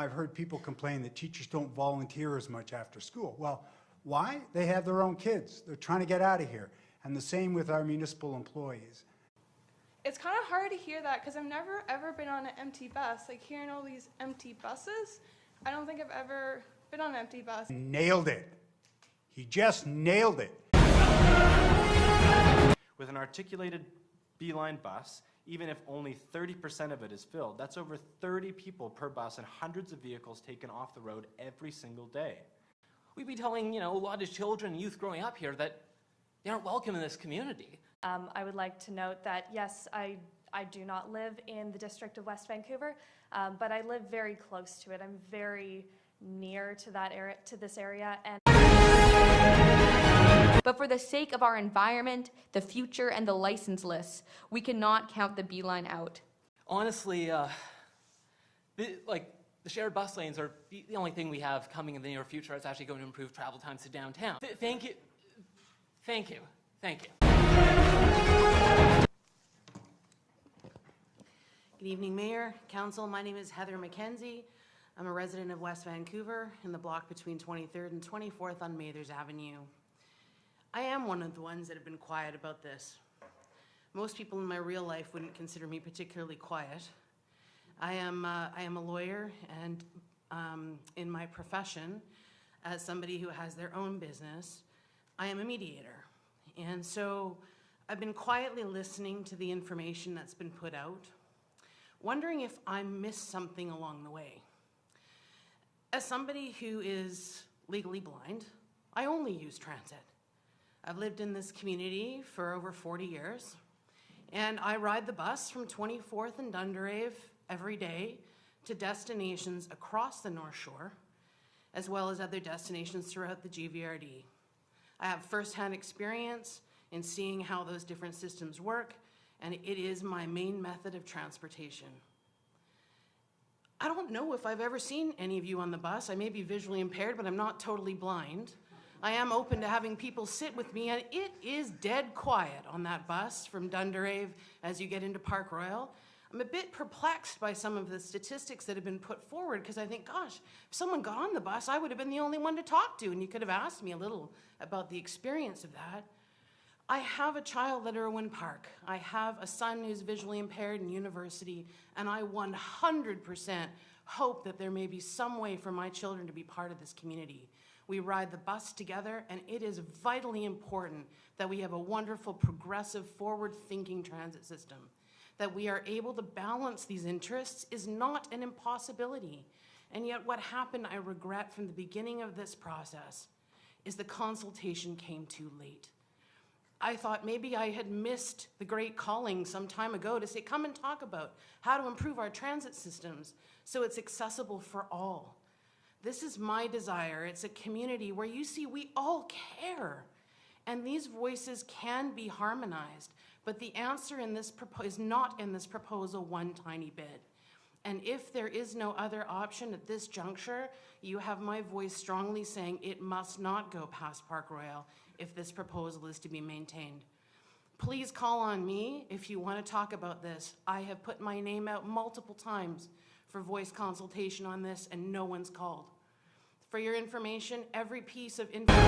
I've heard people complain that teachers don't volunteer as much after school. Well, why? They have their own kids. They're trying to get out of here. And the same with our municipal employees. It's kind of hard to hear that because I've never ever been on an empty bus. Like hearing all these empty buses, I don't think I've ever been on an empty bus. Nailed it. He just nailed it. With an articulated Beeline bus, even if only 30% of it is filled, that's over 30 people per bus and hundreds of vehicles taken off the road every single day. We'd be telling, a lot of children and youth growing up here that they aren't welcome in this community. I would like to note that, yes, I do not live in the district of West Vancouver, but I live very close to it. I'm very near to that area, to this area. But for the sake of our environment, the future, and the license lists, we cannot count the Beeline out. Honestly, the shared bus lanes are the only thing we have coming in the near future that's actually going to improve travel times to downtown. Thank you. Thank you. Thank you. Good evening, Mayor, Council. My name is Heather McKenzie. I'm a resident of West Vancouver in the block between 23rd and 24th on Mathers Avenue. I am one of the ones that have been quiet about this. Most people in my real life wouldn't consider me particularly quiet. I am a lawyer, and in my profession, as somebody who has their own business, I am a mediator. And so I've been quietly listening to the information that's been put out, wondering if I missed something along the way. As somebody who is legally blind, I only use transit. I've lived in this community for over 40 years, and I ride the bus from 24th and Dunderave every day to destinations across the North Shore, as well as other destinations throughout the GVRD. I have firsthand experience in seeing how those different systems work, and it is my main method of transportation. I don't know if I've ever seen any of you on the bus. I may be visually impaired, but I'm not totally blind. I am open to having people sit with me, and it is dead quiet on that bus from Dunderave as you get into Park Royal. I'm a bit perplexed by some of the statistics that have been put forward, because I think, gosh, if someone got on the bus, I would have been the only one to talk to, and you could have asked me a little about the experience of that. I have a child at Irwin Park. I have a son who's visually impaired in university, and I 100% hope that there may be some way for my children to be part of this community. We ride the bus together, and it is vitally important that we have a wonderful, progressive, forward-thinking transit system. That we are able to balance these interests is not an impossibility. And yet what happened, I regret, from the beginning of this process is the consultation came too late. I thought maybe I had missed the great calling some time ago to say, come and talk about how to improve our transit systems so it's accessible for all. This is my desire. It's a community where you see we all care, and these voices can be harmonized, but the answer in this is not in this proposal one tiny bit. And if there is no other option at this juncture, you have my voice strongly saying it must not go past Park Royal if this proposal is to be maintained. Please call on me if you want to talk about this. I have put my name out multiple times for voice consultation on this, and no one's called. For your information, every piece of information